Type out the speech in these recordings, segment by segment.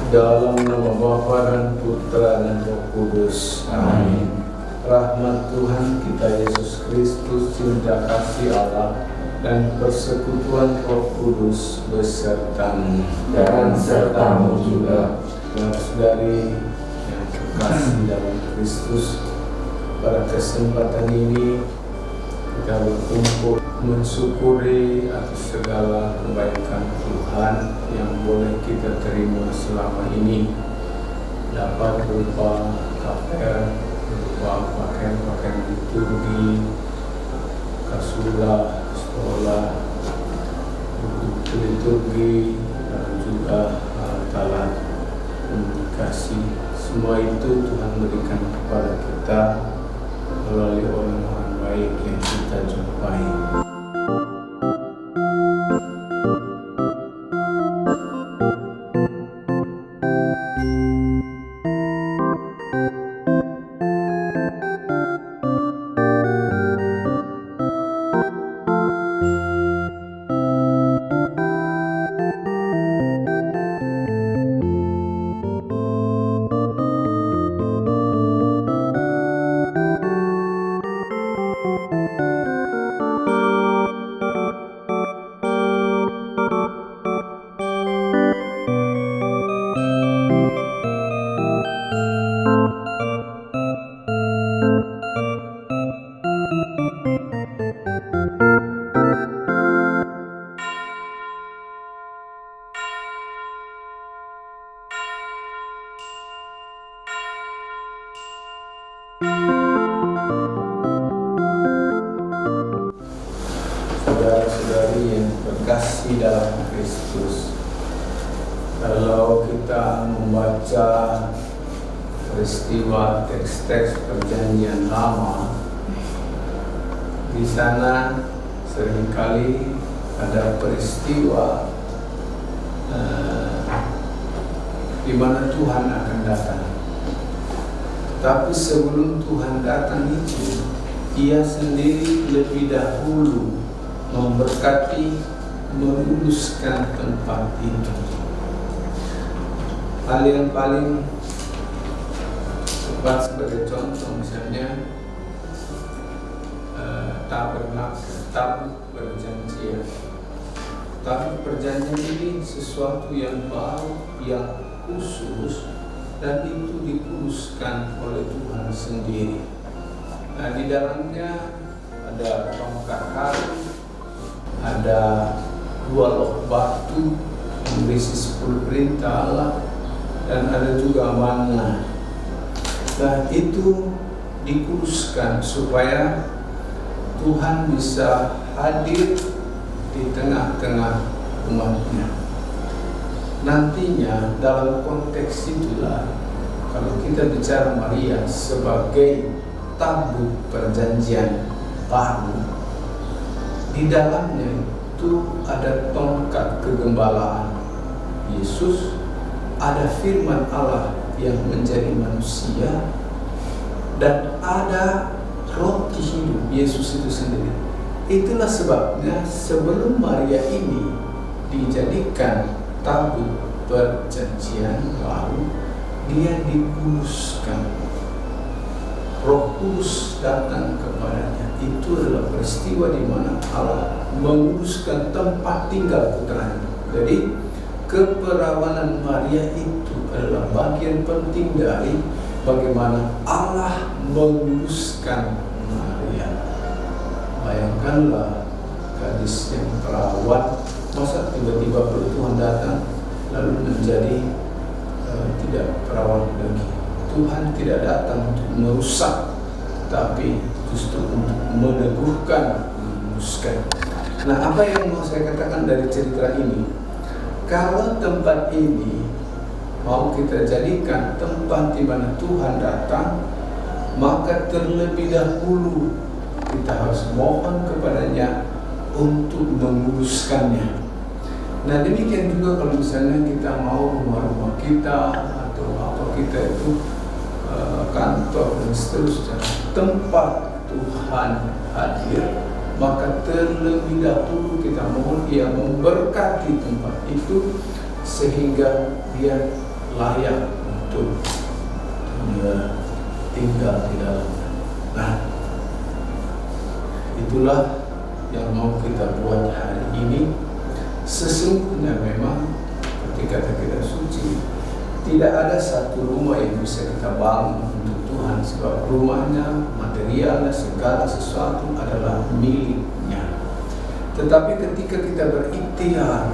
Dalam nama Bapa dan Putra dan Roh Kudus. Amin. Rahmat Tuhan kita Yesus Kristus, cinta kasih Allah, dan persekutuan Roh Kudus besertamu dan sertamu juga. Saudari yang terkasih dalam Kristus, pada kesempatan ini kita berkumpul mensyukuri atas segala kebaikan Tuhan yang boleh kita terima selama ini, dapat berupa KPR, berupa pakaian liturgi, kasula, sekolah, buku liturgi, dan juga alat komunikasi. Semua itu Tuhan berikan kepada kita melalui orang-orang baik yang kita jumpai. Saudara-saudari yang terkasih dalam Kristus, kalau kita membaca peristiwa teks-teks Perjanjian Lama, di sana seringkali ada peristiwa di mana Tuhan akan datang. Tapi sebelum Tuhan datang itu, Ia sendiri lebih dahulu memberkati, meluluskan tempat itu. Hal yang paling tepat sebagai contoh misalnya tabut perjanjian. Tabut perjanjian ini sesuatu yang baru, yang khusus, dan itu dikuduskan oleh Tuhan sendiri. Nah, di dalamnya ada tongkat Harun, ada 2 loh batu berisi 10 perintah Allah, dan ada juga manna. Nah, itu dikuduskan supaya Tuhan bisa hadir di tengah-tengah umatnya. Nantinya dalam konteks itulah, kalau kita bicara Maria sebagai tabut perjanjian baru, di dalamnya itu ada tongkat kegembalaan Yesus, ada firman Allah yang menjadi manusia, dan ada roti hidup Yesus itu sendiri. Itulah sebabnya sebelum Maria ini dijadikan tabut perjanjian baru, dia dikuduskan. Roh Kudus datang kepadanya. Itu adalah peristiwa di mana Allah menguduskan tempat tinggal putranya. Jadi keperawanan Maria itu adalah bagian penting dari bagaimana Allah menguduskan Maria. Bayangkanlah gadis yang perawan, masa tiba-tiba Tuhan datang lalu menjadi tidak perawan lagi. Tuhan tidak datang untuk merusak, tapi justru untuk meneguhkan, meluruskan. Nah, apa yang mau saya katakan dari cerita ini? Kalau tempat ini mau kita jadikan tempat di mana Tuhan datang, maka terlebih dahulu kita harus mohon kepadanya untuk menguruskannya. Nah, demikian juga kalau misalnya kita mau rumah-rumah kita atau apa kita itu kantor dan seterusnya, tempat Tuhan hadir, maka terlebih dahulu kita mohon Ia memberkati tempat itu sehingga dia layak untuk tinggal di dalamnya. Nah, itulah yang mau kita buat hari ini. Sesungguhnya memang ketika kita suci, tidak ada satu rumah yang bisa kita bangun untuk Tuhan, sebab rumahnya, materialnya, segala sesuatu adalah miliknya. Tetapi ketika kita berikhtiar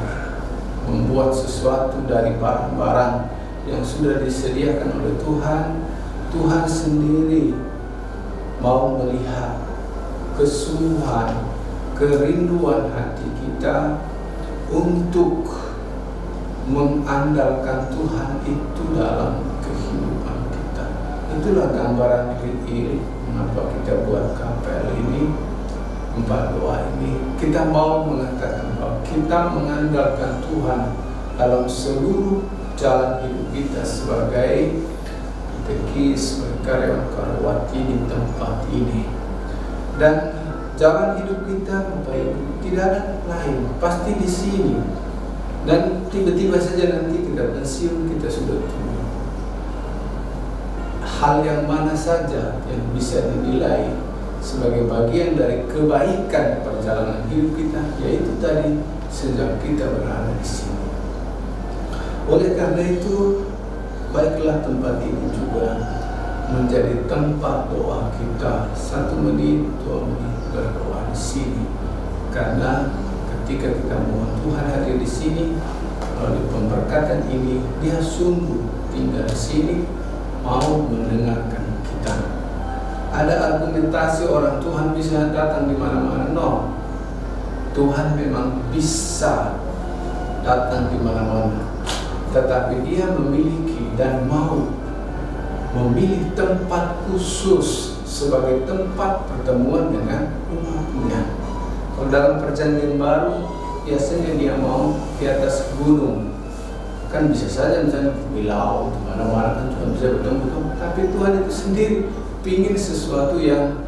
membuat sesuatu dari barang-barang yang sudah disediakan oleh Tuhan, Tuhan sendiri mau melihat kesungguhan, kerinduan hati kita untuk mengandalkan Tuhan itu dalam kehidupan kita. Itulah gambaran diri mengapa kita buat kapel ini, 4 doa ini. Kita mau mengatakan bahwa kita mengandalkan Tuhan dalam seluruh jalan hidup kita sebagai tekis, sebagai karyawan-karyawati di tempat ini. Dan jalan hidup kita tidak ada lain, pasti di sini. Dan tiba-tiba saja nanti kita pensiun, kita sudah tua. Hal yang mana saja yang bisa dinilai sebagai bagian dari kebaikan perjalanan hidup kita, yaitu tadi sejak kita berada di sini. Oleh karena itu, baiklah tempat ini juga menjadi tempat doa kita. 1 menit, 2 menit berdoa di sini, karena ketika kita mohon Tuhan hadir di sini melalui pemberkatan ini, Dia sungguh tinggal di sini, mau mendengarkan kita. Ada argumentasi orang Tuhan bisa datang di mana-mana. No, Tuhan memang bisa datang di mana-mana, tetapi Dia memiliki dan mau memilih tempat khusus sebagai tempat pertemuan dengan umatnya. Kalau dalam perjanjian baru, biasanya Dia mau di atas gunung. Kan bisa saja misalnya di laut, di mana-mana kan Tuhan bisa bertemu. Tapi Tuhan itu sendiri ingin sesuatu yang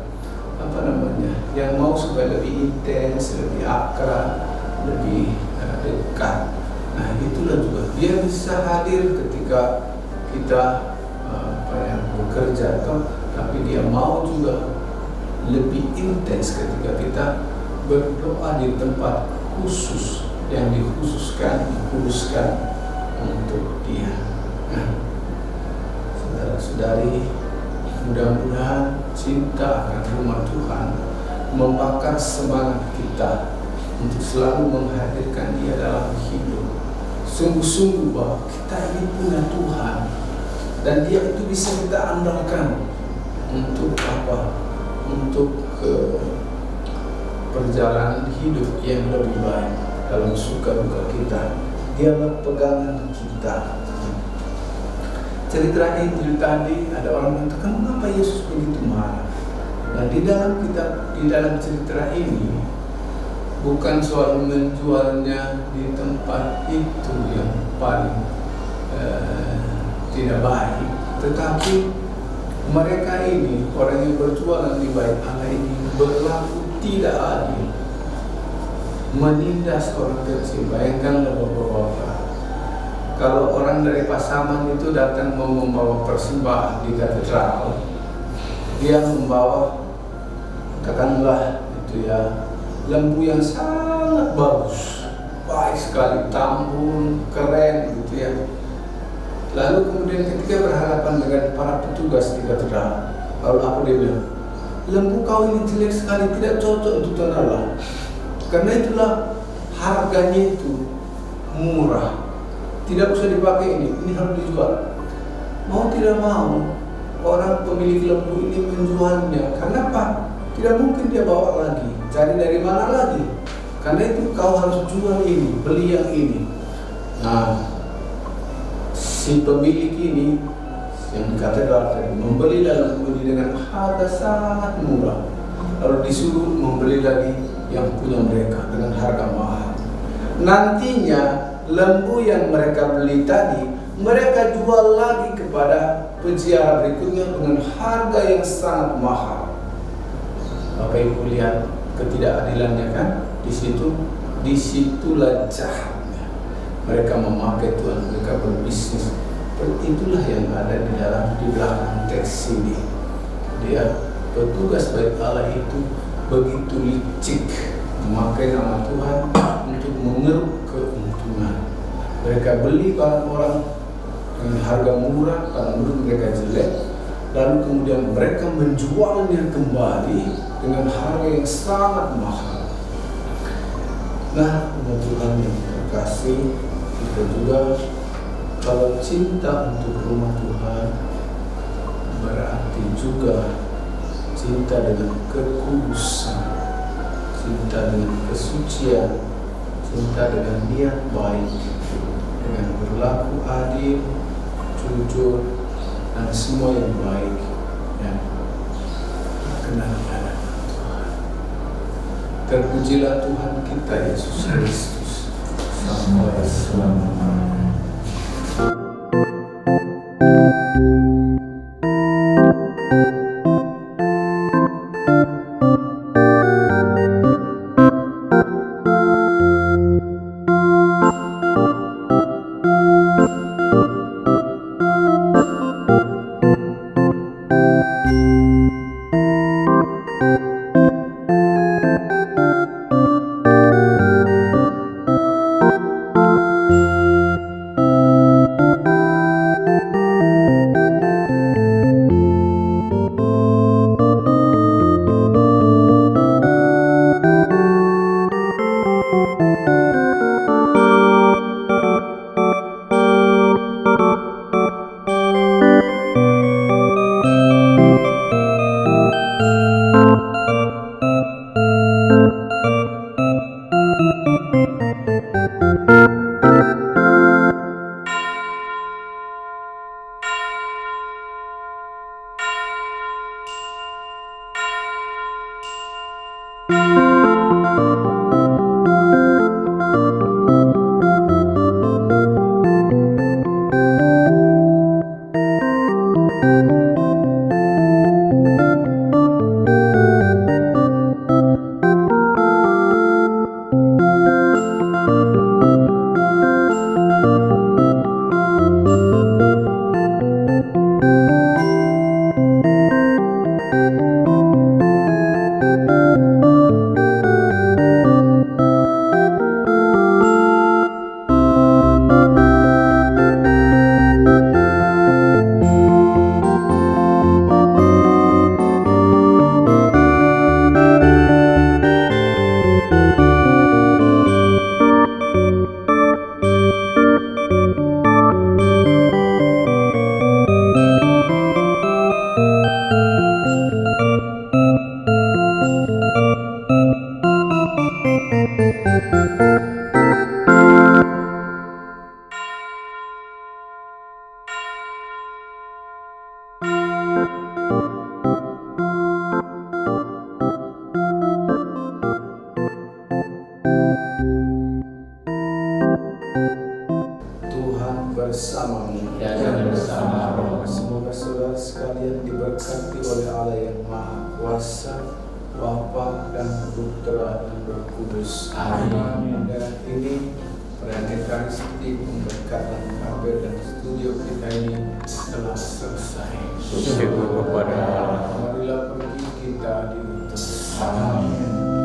yang mau supaya lebih intens, lebih akrab, lebih dekat. Nah, itulah juga Dia bisa hadir ketika kita bekerja, tapi Dia mau juga lebih intens ketika kita berdoa di tempat khusus yang dikuduskan untuk Dia. Nah, saudara-saudari, mudah-mudahan cinta akan rumah Tuhan membakar semangat kita untuk selalu menghadirkan Dia dalam hidup. Sungguh-sungguh bahwa kita ini punya Tuhan dan Dia itu bisa kita andalkan untuk apa? Untuk perjalanan hidup yang lebih baik dalam suka duka kita. Dialah pegangan kita. Cerita Injil tadi ada orang mengatakan, mengapa Yesus begitu marah? Nah, di dalam cerita ini bukan soal menjualnya di tempat itu yang paling tidak baik, tetapi mereka ini, orang yang berjualan di bait Allah ini, berlaku tidak adil, menindas orang kecil. Bayangkanlah bapak-bapak, Kalau orang dari Pasaman itu datang mau membawa persembahan di katedral, dia membawa, katakanlah itu ya, lembu yang sangat bagus, baik sekali, tambun, keren gitu ya. Lalu kemudian ketika berhadapan dengan para petugas di katedral, lalu apa dia bilang? Lembu kau ini jelek sekali, tidak cocok untuk Tuhan Allah. Karena itulah harganya itu murah, tidak bisa dipakai ini harus dijual. Mau tidak mau, orang pemilik lembu ini menjualnya. Kenapa? Tidak mungkin dia bawa lagi, cari dari mana lagi? Karena itu kau harus jual ini, beli yang ini. Nah, si pemilik ini yang di katedral tadi membeli lembu ini dengan harga sangat murah, lalu disuruh membeli lagi yang punya mereka dengan harga mahal. Nantinya lembu yang mereka beli tadi mereka jual lagi kepada peziarah berikutnya dengan harga yang sangat mahal. Bapak Ibu lihat ketidakadilannya kan? Disitulah jahatnya. Mereka memakai Tuhan, mereka berbisnis. Itulah yang ada di belakang teks ini. Dia petugas bait Allah itu begitu licik memakai nama Tuhan untuk mengeruk keuntungan. Mereka beli barang orang dengan harga murah karena menurut mereka jelek, lalu kemudian mereka menjualnya kembali dengan harga yang sangat mahal. Nah, umat Tuhan yang terkasih, kita juga kalau cinta untuk rumah Tuhan berarti juga cinta dengan kekudusan, cinta dengan kesucian, cinta dengan niat baik, dengan berlaku adil, jujur, dan semua yang baik yang kenal ada Tuhan. Terpujilah Tuhan kita Yesus Kristus sampai selamanya. bersamamu dan bersama roh. Semoga saudara sekalian diberkati oleh Allah yang Maha Kuasa, Bapa dan Putra dan Roh Kudus. Amin. Dan ini perayaan Ekaristi, pemberkatan kabel dan studio kita ini telah selesai. Syukur kepada Allah. Marilah pergi kita diutus. Amin.